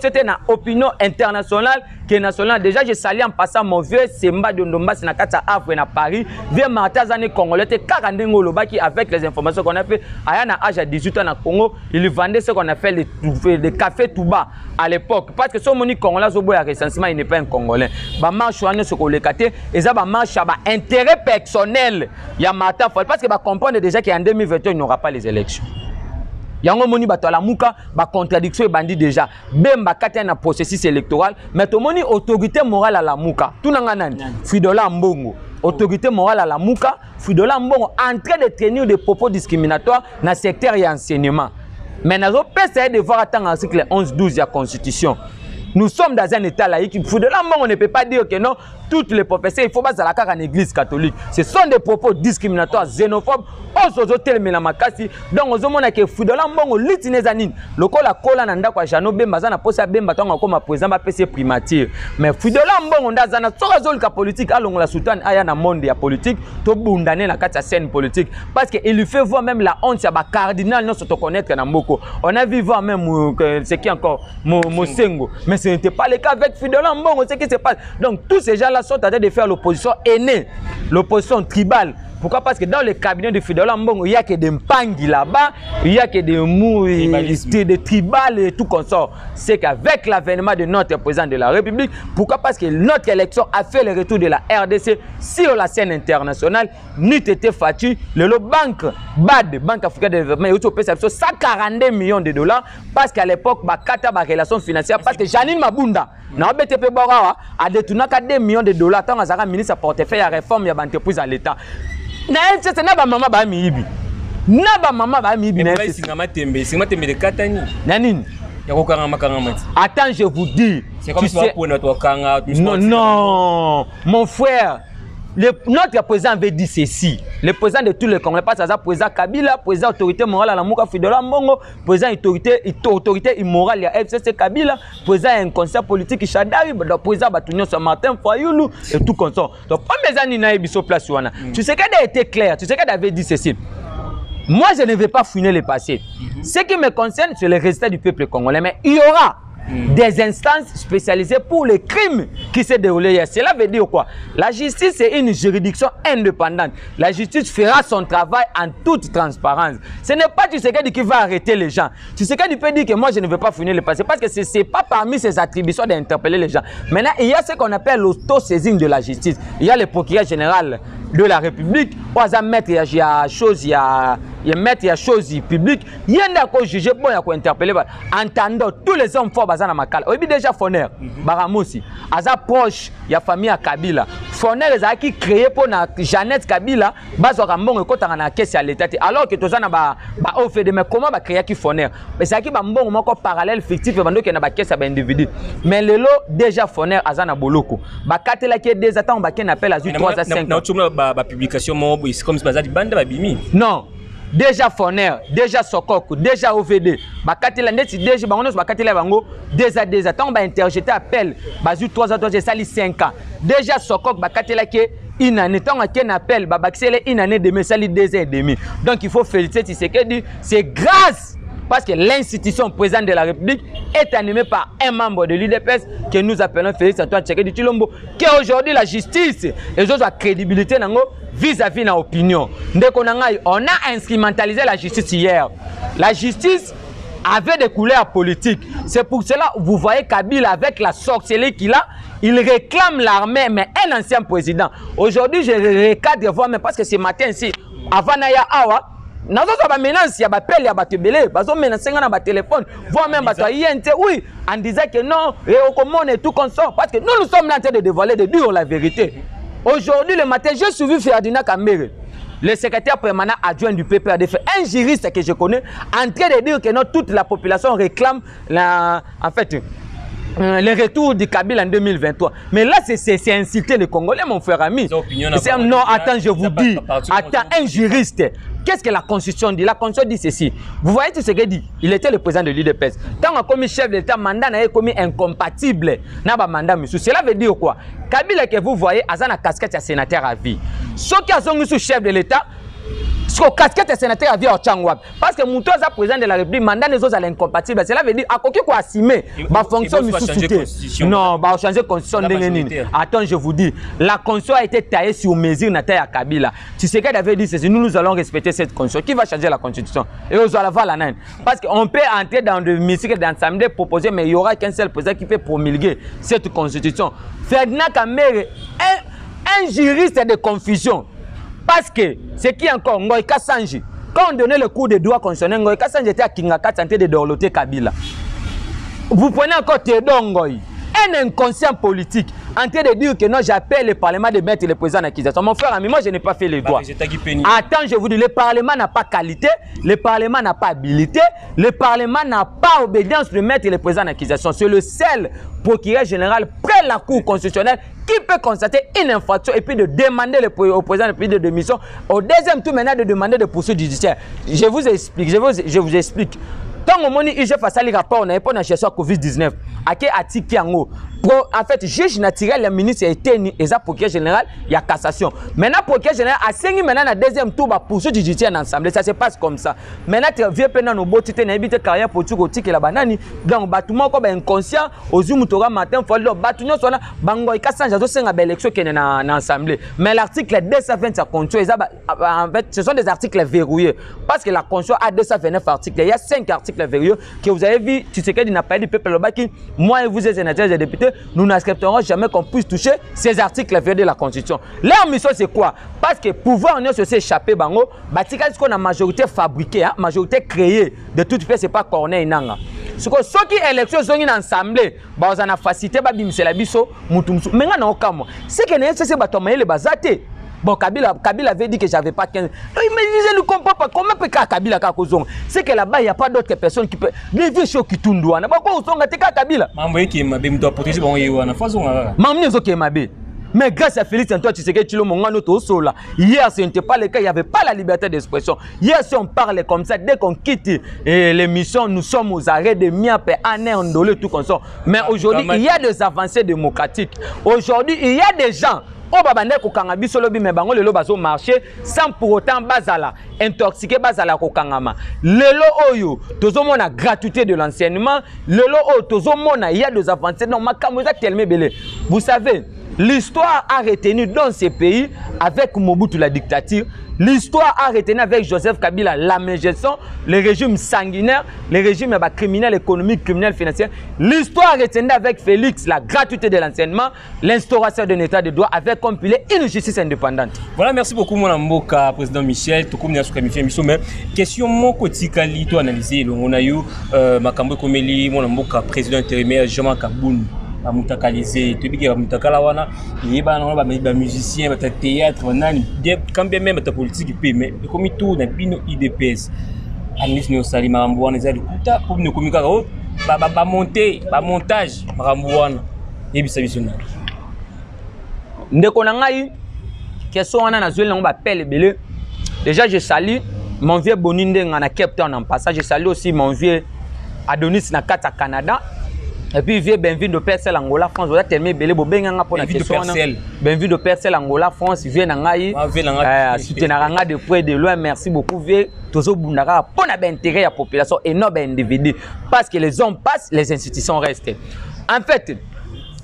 c'était une opinion internationale qui est nationale. Déjà, je salue en passant mon vieux Semba de Ndombas na Kata Afre na Paris. Vieux Martazane Congolais, Karandengo Lobaki avec les informations qu'on a fait. À l'âge de 18 ans na Congo, il vendait ce qu'on a fait les cafés tout bas à l'époque. Parce que son moni Congolais, au bout de recensement, il n'est pas un Congolais. Bah marche on ce qu'on les caté et ça va marche à intérêt personnel. Il y a Martin Fayulu parce que va comprendre déjà qu'en 2021 il n'y aura pas les élections. Yango moni bato la muka ba contradiction et bandit déjà bemba kati na processus électoral mais to moni autorité morale à la muka tout nanga nani Fridola Mbongo autorité morale à la Mouka, Fridolin Mbongo en train de tenir des propos discriminatoires dans le secteur et enseignement. Mais nous avons essayé de voir attendre l'article 11-12 de la Constitution. Nous sommes dans un état laïque. Fridolin Mbongo, on ne peut pas dire que non, tous les professeurs, il faut pas à la carte en église catholique. Ce sont des propos discriminatoires, xénophobes. Donc, on a que Fridolin Mbongo, l'itinézanine, le col à cola nanda kwa jano bemba zana posa bemba tonga comme président ba PC primature. Mais Fridolin Mbongo ndazana tsorazol ka politique alongo la soutane aya na monde ya politique to bundane na kati ya scène politique parce que il lui fait voir même la honte ya ba cardinal non se connaître na mboko. On a vu voir même ce qui encore Mosengo, mais ce n'était pas le cas avec Fridolin Mbongo, ce qui se passe. Donc tous ces gens là sont en train de faire l'opposition aînée, l'opposition tribale. Pourquoi? Parce que dans le cabinet de Fridolin Mbongo, il n'y a que des mpangi là-bas, il n'y a que des mous, des tribales et tout comme ça. C'est qu'avec l'avènement de notre président de la République, pourquoi? Parce que notre élection a fait le retour de la RDC sur la scène internationale, n'eût été fatu, le banque BAD, Banque africaine de développement, il y a 142 millions de dollars, parce qu'à l'époque, il y a des relations financières, parce que Janine Mabunda, a détourné 2 millions de dollars, tant que ministre a portefeuille à réforme, il y a une entreprise à l'État. C'est na maman ba miibi. Na ba maman ba miibi na singama tembe de katani. Nanine. Attends, je vous dis. C'est comme ça pour notre kanga. Non, mon frère. Notre président avait dit ceci. Le président de tous les Congolais, pas ça, président Kabila, président autorité morale à la Mouka Fridolin Mbongo, président autorité immorale à FCC Kabila, président un conseil politique Chadari, président Batunio Saint-Martin Fayoulou et tout comme ça. Donc, pas mes amis n'a pas place. Tu sais qu'elle a été clair, tu sais qu'elle avait dit ceci. Moi, je ne vais pas fouiner le passé. Ce qui me concerne, c'est le résultat du peuple congolais. Mais il y aura des instances spécialisées pour les crimes qui se déroulent hier. Cela veut dire quoi? La justice est une juridiction indépendante. La justice fera son travail en toute transparence. Ce n'est pas Tshisekedi qui va arrêter les gens. Tshisekedi peut dire que moi je ne veux pas finir le passé parce que ce n'est pas parmi ses attributions d'interpeller les gens. Maintenant, il y a ce qu'on appelle l'autosaisine de la justice. Il y a le procureur général de la République, ou à mettre il y a chose, il y a choses publiques, il y a un juger bon, il y a interpeller, entendant tous les hommes forts bazana makala. On dit déjà Foner, Baramosi, aza proche, il y a famille à Kabila. Foner les a qui créé pour na Jeannette Kabila, bazo kambongo kota na caisse à l'État. Alors que tozana ba offre de mais comment ba créer qui Foner? Mais c'est qui ba mbongo moko parallèle fictif bando que na ba caisse à individu. Mais le lot déjà Foner azana boloko. Ba katela qui des attend ba ken appelle à 3 à 5. La publication c'est comme ça bande babimi. Non, déjà Foner, déjà Sokoko, déjà OVD, bakatela neti déjà bango bakatela bango déjà tant ba interjeter appel bazu 3 ans j'ai sali 5 ans. Déjà Sokoko bakatela ke une année tant qu'un appel ba baxele une année demi sali 2 ans et demi. Donc il faut féliciter Tshisekedi, c'est grâce parce que l'institution président de la République est animée par un membre de l'UDPS que nous appelons Félix Antoine Tshisekedi Tshilombo, qui aujourd'hui la justice et la crédibilité vis-à-vis de l'opinion. On a instrumentalisé la justice hier. La justice avait des couleurs politiques. C'est pour cela que vous voyez Kabila avec la sorcellerie qu'il a, il réclame l'armée, mais un ancien président. Aujourd'hui, je recadre voir, mais parce que ce matin ici, avant Naya Awa, nous avons menace, il y a des appels, il y a des télé, nous avons menacé dans le téléphone, voire même oui, en disant que non, et au commun et tout comme ça, parce que nous sommes là en train de dévoiler, de dire la vérité. Aujourd'hui, le matin, j'ai suivi Ferdinand Kambere, le secrétaire permanent adjoint du PPRDF, un juriste que je connais, en train de dire que non, toute la population réclame le retour du Kabila en 2023. Mais là, c'est insulter les Congolais, mon frère ami. Non, attends, je vous dis. Attends, un juriste. Qu'est-ce que la Constitution dit? La Constitution dit ceci. Vous voyez tout ce qu'il dit? Il était le président de l'UDPS. Tant qu'on a commis chef de l'État, mandat n'a commis incompatible. Mandat, cela veut dire quoi? Kabila que vous voyez, a une casquette de sénateur à vie. Ceux qui sont sous chef de l'État, ce casquette de sénateur à vie au Tchangwab. Parce que mon président de la République, mandat les autres à l'incompatible. Cela veut dire à quoi quoi assumer ma fonction sous non, bah changer constitution de attends, je vous dis, la constitution a été taillée sur mesure na taille à Kabila. Tu sais qu'elle avait dit ceci, nous allons respecter cette constitution. Qui va changer la constitution? Et on va voir la naine. Parce qu'on peut entrer dans le hémicycle d'assemblée proposer, mais il n'y aura qu'un seul président qui peut promulguer cette constitution. Ferdinand Kambere, un juriste de confusion. Parce que ce qui est encore, Ngoïka Sanji, quand on donnait le cours de droit constitutionnel, Ngoïka Sanji était à Kingaka tenté de dorloter Kabila. Vous prenez encore Théodore Ngoï, un inconscient politique en train de dire que non, j'appelle le Parlement de mettre le président en accusation. Mon frère ami, moi je n'ai pas fait les doigts. Attends, je vous dis, le Parlement n'a pas qualité, le Parlement n'a pas habilité, le Parlement n'a pas obédience de mettre le président en accusation. C'est le seul procureur général près la Cour constitutionnelle qui peut constater une infraction et puis de demander au président de démission. Au deuxième tour, maintenant, de demander de poursuites judiciaires. Je vous explique, je vous explique. Tant que mon IG face à les rapports, on n'a pas de gestion Covid-19. En fait, juge naturel, le ministre a été et ça procureur général, il y a cassation. Maintenant, procureur général a signé maintenant la deuxième tour pour poursuite judiciaire ensemble. Ça se passe comme ça. Maintenant, tu viens pendant nos beaux titres, n'habite carrière politique et la banane. Donc, bâtiment comme inconscient, aux Zumutora matin, il faut le bâtiment soit là, bango et cassage, c'est une belle élection qui est en assemblée. Mais l'article 220 ça continue. En fait, ce sont des articles verrouillés. Parce que la Constitution a 229 articles. Il y a 5 articles verrouillés que vous avez vu, tu sais qu'il n'a pas dit peuple le baki. Moi et vous êtes sénateurs et députés, nous n'accepterons jamais qu'on puisse toucher ces articles verrouillés de la Constitution. Leur mission c'est quoi? Parce que pouvoir on se échapper bango, batika ce qu'on a majorité fabriquée, hein, majorité créée de toute pièce c'est pas Corneille Nanga. Ce que ceux qui élections sont en assemblée, bah on a facilité ba bimse la biso mutumsu. Mais nga na okamo. C'est que c'est batomé les bazate. Bon, Kabila avait dit que j'avais pas 15. Mais je ne comprends pas comment peut Kabila Kakozong. C'est que là-bas, il n'y a pas d'autres personnes qui peuvent. Les vieux chocs qui tournent. Pourquoi on s'en gâte Kabila? Maman qui m'a bien protéger bon yo na façon. Maman qui m'a bien. Mais grâce à Félix Antoine Tshisekedi Tshilombo Ngano Tosola, hier ce n'était pas le cas, il n'y avait pas la liberté d'expression. Hier si on parle comme ça, dès qu'on quitte l'émission, nous sommes aux arrêts de Miape, Ané, Ondolé, tout comme ça. Mais aujourd'hui, il y a des avancées démocratiques. Aujourd'hui, il y a des gens. On va ko kangabi solo bi me bango lelo bazo marcher sans pour autant bazala intoxiqué bazala ko kangama lelo oyo tozomona gratuité de l'enseignement lelo oyo tozomona il y a des avancées non makambo za tellement belé. Vous savez, l'histoire a retenu dans ces pays avec Mobutu la dictature. L'histoire a retenu avec Joseph Kabila la gestion, le régime sanguinaire, le régime criminel économique, criminel financier. L'histoire a retenu avec Félix la gratuité de l'enseignement, l'instauration d'un état de droit avec compilé une justice indépendante. Voilà, merci beaucoup mon amboka président Michel, tout comme nous avons mais question mon quotidien to analyser on a eu makambo komeli mon amboka président intérimaire Jean-Marc Aboun. Mutakalisé tu dis que mutakalawana il y a ba musicien ba théâtre nani quand bien même ta politique mais comme tout na bino IDPS analyse no sali marambuana za likuta pour nous communiquer ba monter ba montage marambuana et bisa bisona ndeko na ngai question wana na zweli ngo ba pelle belé. Déjà je salue mon vieux Boninde ngana Cape Town en passage, je salue aussi mon vieux Adonis na Kata Canada. Et puis, vieux Benville de Percel Angola France. Vous avez tellement belé, vous avez pour la question. Benville de Percel Angola France. Vieux Nangaï. Soutenaranga de près de loin. Merci beaucoup. Vieux Tozo Bundara. Pour l'intérêt de la population, énorme individu. Parce que les hommes passent, les institutions restent. En fait,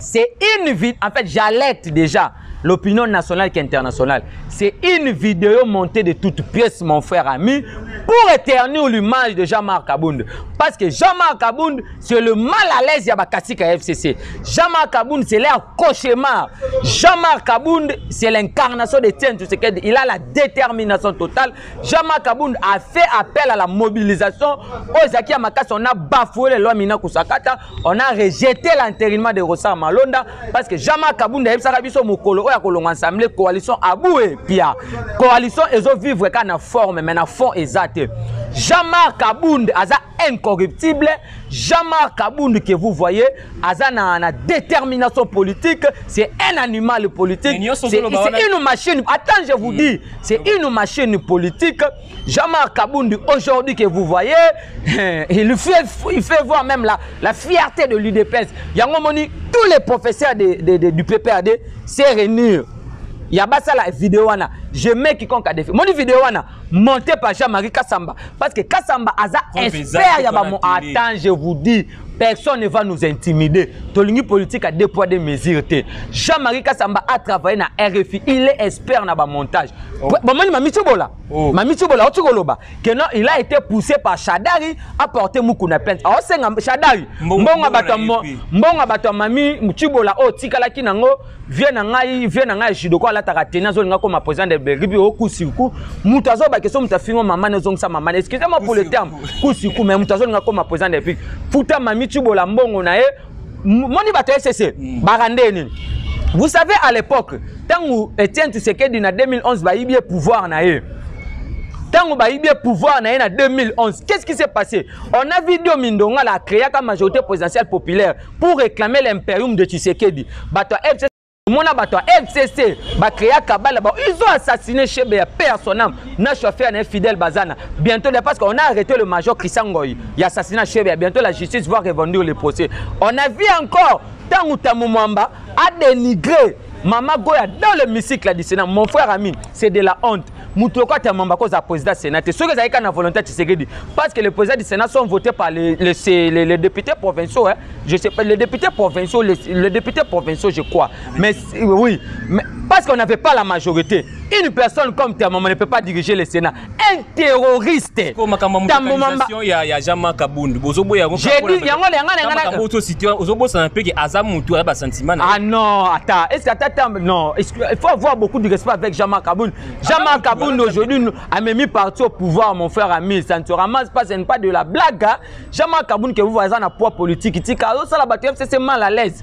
c'est une vie. En fait, j'alerte déjà l'opinion nationale et internationale. C'est une vidéo montée de toutes pièces, mon frère ami, pour éternuer l'image de Jean-Marc Abound. Parce que Jean-Marc Abound, c'est le mal à l'aise Yabakassika FCC. Jean-Marc Abound, c'est leur cauchemar. Jean-Marc Abound, c'est l'incarnation de Tien Tshisekedi. Il a la détermination totale. Jean-Marc Abound a fait appel à la mobilisation. Ozaki Amakas, on a bafoué les lois Mina Kusakata. On a rejeté l'entérinement de Rossar Malonda. Parce que Jean-Marc Abound a fait Mokolo. Ensemble coalition aboué pia coalition ezo vivre quand na forme mais na fond exact. Jean-Marc Abound aza incorruptible. Jean-Marc Abound que vous voyez aza na détermination politique, c'est un animal politique, c'est une machine. Attends, je vous dis, c'est une machine politique. Jean-Marc Abound aujourd'hui que vous voyez, il fait voir même la fierté de l'UDPS. Yangomoni, tous les professeurs du PPRD c'est réunir. Il y a ça la vidéo wana. Je mets quiconque a défait. Mon vidéo wana monté par Jean-Marie Kassamba parce que Kassamba a expert y a ba mon attends, je vous dis, personne ne va nous intimider. Tolingi politique a deux poids deux mesures. Jean-Marie Kassamba a travaillé na RFI, il est expert na ba montage. Bon mani mami Tchobola. Mami Tchobola otugoloba que non, il a été poussé par Chadari à porter Mukuna plainte. Alors c'est Chadari. Mbonga bato mami Tchobola o tikala kinango vient ngai shidoko ala taratena zo ngako ma président de Belgique au kusiku mutazo ba question mutafingo maman nezong sa maman. Excusez-moi pour le terme kusiku mais mutazo ngako ma président de Belgique. Futa mami Tchobola mbongo na e moni bato FCC barandeni. Vous savez à l'époque tant où Etienne Tshisekedi na 2011 ba yibie pouvoir na ye. Tant où ba yibie pouvoir na ye na 2011, qu'est-ce qui s'est passé? On a vu Dio Mindonga la créé comme majorité présidentielle populaire pour réclamer l'impérium de Tshisekedi. Bato FCC Mona bato FCC ba créé Kabala, ils ont assassiné Chebea, père son âme, na chauffeur na Fidel Bazana. Bientôt parce qu'on a arrêté le major Christian Ngoyi, il a assassiné Chebea, bientôt la justice va revenir le procès. On a vu encore tant où Tamumamba a dénigré Mama Goya dans l'hémicycle du Sénat. Mon frère Amin, c'est de la honte. Moutoko Tamumamba cause à président du Sénat. C'est ce que ça a été la volonté de Tshisekedi. Parce que les présidents du Sénat sont votés par les députés provinciaux. Hein. Je sais pas, les députés provinciaux, les députés provinciaux, je crois. Mais oui, mais parce qu'on n'avait pas la majorité. Une personne comme Tamumamba ne peut pas diriger le Sénat. Un terroriste. Tamumamba. Il y a Jean-Marc Kabound. J'ai dit, ah non, attends. Est-ce que non, il faut avoir beaucoup de respect avec Jean-Marc Kabound. Jean-Marc Kabound aujourd'hui a mis parti au pouvoir, mon frère ami. Ça ne se ramasse pas, ce n'est pas de la blague. Hein? Jean-Marc Kabound que vous voyez un poids politique, c'est mal à l'aise.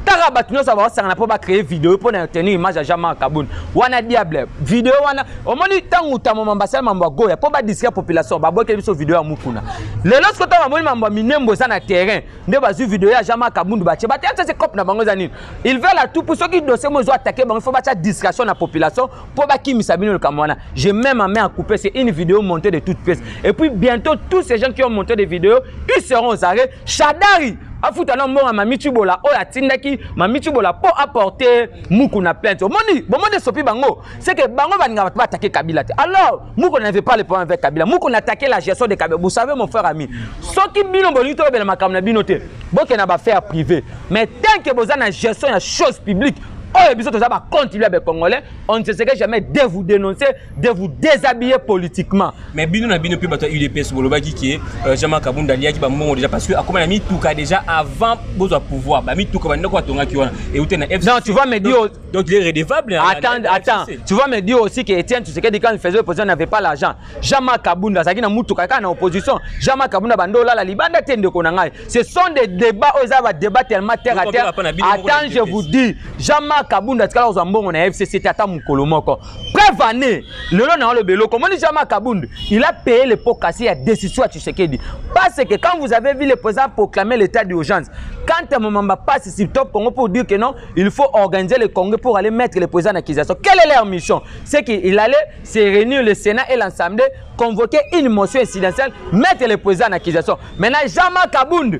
Tara Batuno ça va pas créer vidéo pour tenir image à Jean-Marc Kabound. Wana diable vidéo wana au moins tant ou ta mamba sel mamba goya pour pas distraire population ba boke biso vidéo ya mukuna. Le lorsque ta mamba mamba minembo ça na terrain nde bazu vidéo ya Jean-Marc Kabound ba tche ba c'est cop na bango zanini. Ils veulent la tout pour ceux qui dossier mozo attaquer il faut ba tcha distraction na population pour ba ki misabino le kamwana. J'ai même ma main à couper, c'est une vidéo montée de toutes pièces. Et puis bientôt tous ces gens qui ont monté des vidéos, ils seront aux arrêts. Shadari afuta na mbonga mami Tubola oya tindaki mami Tubola pour apporter Mukuna plainte. Moni bon de sopi bango c'est que bango va pas attaquer Kabila. Alors Mukuna n'avait pas le problème avec Kabila. Mukuna attaqué la gestion de Kabila. Vous savez mon frère ami, ce qui bino bonito be na makamna binote. Boke na ba faire privé. Mais tant que vous avez la gestion de choses publiques, oh, et ça va continuer avec les Congolais. On ne sait jamais de vous dénoncer, de vous déshabiller politiquement. Mais Bino n'a bien pu battre UDPS Bolobaki qui est Jean-Marc Kabound Dalia qui va mourir déjà parce que comme on a mis tout cas déjà avant besoin pouvoir, bah mis tout comme quoi ton qui et où non, tu vas me dire donc il est redevable. Attends, tu vas me dire aussi que Etienne Tshisekedi quand il faisait l'opposition n'avait pas l'argent. Jean-Marc Kabound ça qui na mutu kaka na opposition. Jean-Marc Kabound bandola la libanda tende konanga. Ce sont des débats aux va débat tellement terre à terre. Attends, je vous dis Jean-Marc Kabound tika aux ambongo na FCC tata mukolo moko. Prévané le long na le belo comment Jean-Marc Kabound il a payé les pots cassés à décision à Tshisekedi. Parce que quand vous avez vu le président proclamer l'état d'urgence, quand un moment passe ici top Congo pour dire que non, il faut organiser le Congrès pour aller mettre les présidents en accusation. Quelle est leur mission? C'est qu'il allait se réunir le Sénat et l'Assemblée, convoquer une motion incidentielle, mettre les présidents en accusation. Maintenant, Jean-Marc Kabound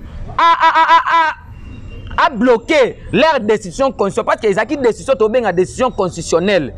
a bloqué leur décision constitutionnelle parce qu'ils ont une décision tombée en décision constitutionnelle.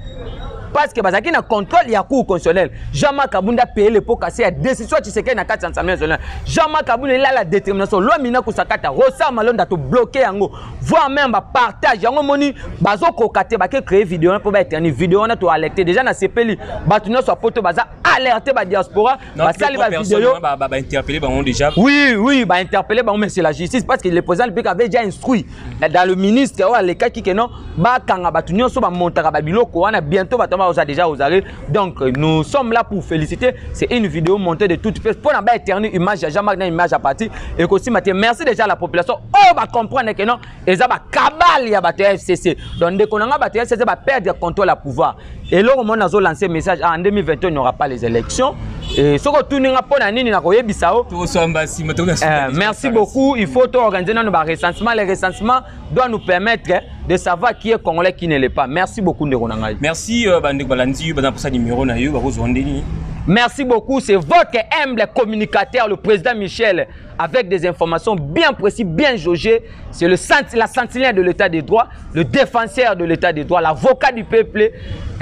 Parce que Bazaki na contrôle il y a cour constitutionnel. Jean-Marc Kabound a payé les pots cassés à décision tu sais qu'il y a 400 nationale. Jean-Marc Kabound il a la détermination. L'homme kusakata Rosa Malonda to bloquer yango. Voire même partage yango moni bazo kokate ba créer vidéo pour ba éternel vidéo on a to alerter déjà na CPL batuno so poto baza alerter ba diaspora ba sali ba vidéo ba interpeller ba déjà. Oui, ba interpeller ba mais c'est la justice parce que le président le avait déjà instruit dans le ministre ou les cas qui que non ba kanga batuno so ba montaka ba biloko on a bientôt ba déjà aux arrêts. Donc nous sommes là pour féliciter. C'est une vidéo montée de toutes pièces pour n'avoir éternel image à Jean-Marc une image à partir et aussi merci déjà à la population. Oh va comprendre que non et ça va cabal ya battre FCC. Donc dès qu'on a battre FCC va perdre contrôle à pouvoir. Et là on a lancé message en 2021 il n'y aura pas les élections. Et ce que tout n'est pas pour nini na koyebisao. Merci beaucoup. Il faut organiser nos recensements. Les recensements doivent nous permettre de savoir qui est Congolais qui ne l'est pas. Merci beaucoup Nderonangai. Merci Balandi pour sa numéro na yo ba kozondeni. Merci beaucoup, c'est votre humble communicateur, le président Michel, avec des informations bien précises, bien jaugées. C'est la sentinelle de l'état des droits, le défenseur de l'état des droits, l'avocat du peuple,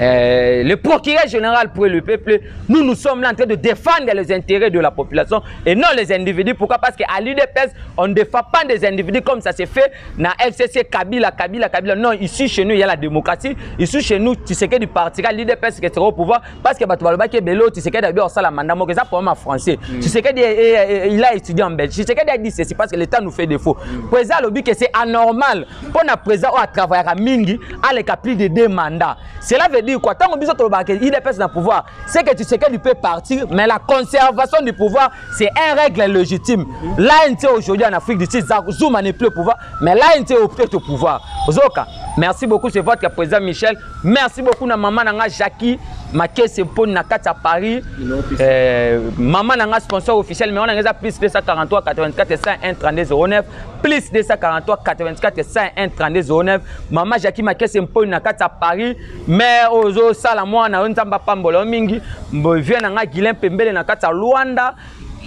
le procureur général pour le peuple. Nous sommes là en train de défendre les intérêts de la population et non les individus. Pourquoi? Parce qu'à l'UDPS, on ne défend pas des individus comme ça s'est fait dans FCC Kabila. Non, ici chez nous, il y a la démocratie. Ici chez nous, tu sais que du parti, l'UDPS qui est au pouvoir, parce que tu sais que d'abord ça la mandat, mais ça pour moi français. Tu sais qu'il a étudié en Belgique. Belgique. C'est qu'elle dit ceci parce que l'État nous fait défaut. Président lobby que c'est anormal pour un président à travailler à Mingi avec plus de 2 mandats. Cela veut dire quoi? Tant qu'on dit que l'IDPS dans le pouvoir, c'est que tu sais qu'il peut partir, mais la conservation du pouvoir, c'est une règle légitime. L'ANT aujourd'hui en Afrique du Sud, Zouma n'est plus au pouvoir, mais l'ANT est au pouvoir. Zoka, merci beaucoup, c'est votre président Michel. Merci beaucoup, na maman Nanga Jackie. Ma caisse est pour Nakata à Paris. Maman Nanga sponsor officiel, mais on a plus 243 84 101 32 09. Plus 243 84 101 32 09. Maman Jackie, ma caisse est pour Nakata à Paris. Mais aux Salamoi, on a un tamba pambolo mingi. Vient Nanga Guilain Pembele Nakata Luanda.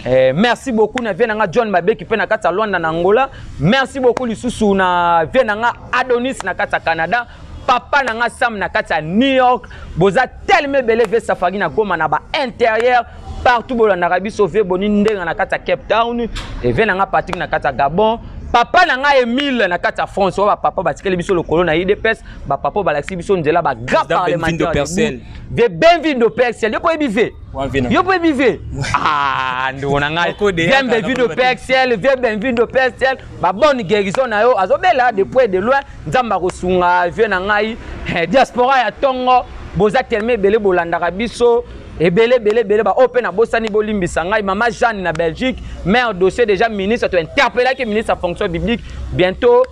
Merci beaucoup na Vienanga John Mabe qui peut na kata Luanda na Angola. Merci beaucoup Lisusu na Vienanga Adonis na kata Canada. Papa nanga Sam na kata New York. Boza tellement belé ve safari na Goma na ba intérieur partout en Arabie Saoudite boni ndenga na kata Cape Town et Vienanga Patrick na kata Gabon. Papa nanga Emile na kata France wa papa batikeli biso lokolo na IDPS ba papa balaxi biso ndela ba grand parlementaire de Benvindo Percel yo poyebi ve yo poyebi ve ah ndo nanga bien Benvindo Percel bien Benvindo Percel ba bonne guérison na yo azobela depuis de loin nzamba kosunga vie na ngai diaspora ya Tongo boza tellement belé bolandaka biso et belé ba open na bosani bolimbisa ngai maman Jeanne na Belgique maire dossier déjà ministre tu interpellé que ministre à fonction publique bientôt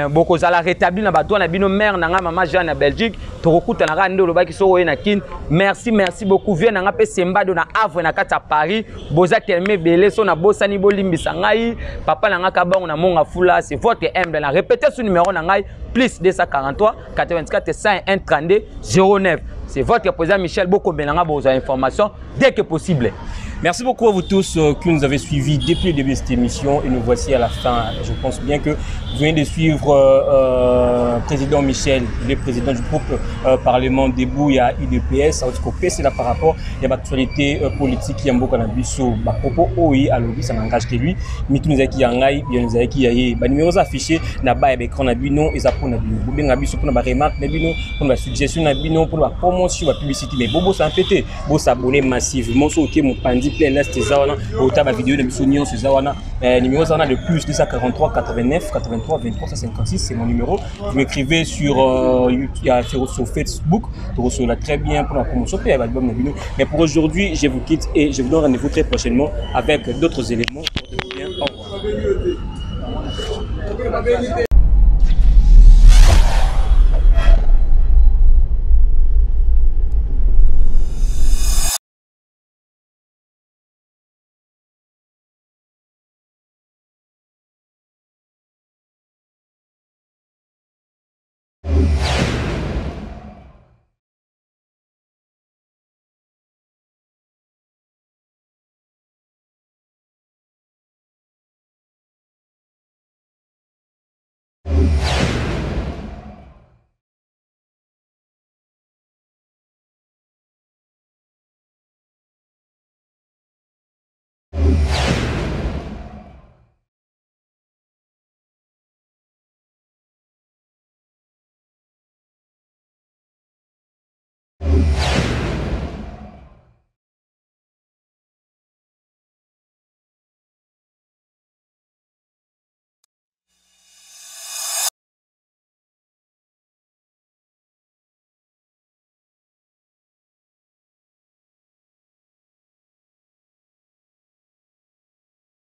beaucoup za la rétablir na bato na bino maire na nga maman Jeanne na Belgique tokokuta na nga ndolo baki so na kin merci beaucoup vient na nga pe sembado na Havre na kata Paris boza tellement belé so na bosani bolimbisa ngai papa na nga kabango na monga fula c'est votre humble na répéter ce numéro na ngai plus 243 84 101 32 09. C'est votre président Michel Bokobenanga pour vos informations dès que possible. Merci beaucoup à vous tous qui nous avez suivis depuis le début de cette émission et nous voici à la fin. Je pense bien que vous venez de suivre président Michel, le président du groupe Parlement Debout, il y a IDPS, c'est là par rapport à l'actualité politique qui est en Bokanabissou. Propos oui, à l'objet, ça n'engage que lui. Mais tout nous a qui en aille, bien nous a qui aille. Les numéros affichés, n'a pas écran à bino, et ça pour nous bien abissou pour nos remarques, pour nos suggestions, pour la promotion, la publicité. Mais Bobo s'en fêter, Bobo s'abonner massivement sur mon pandi plein là, c'était ça, au tabac vidéo de Bissonion, c'est ça, numéro ça de plus 243 89 83 23 56, c'est mon numéro. Vous m'écrivez sur YouTube, sur Facebook, vous recevez très bien pour la promotion, mais pour aujourd'hui, je vous quitte et je vous donne rendez-vous très prochainement avec d'autres éléments. Au revoir.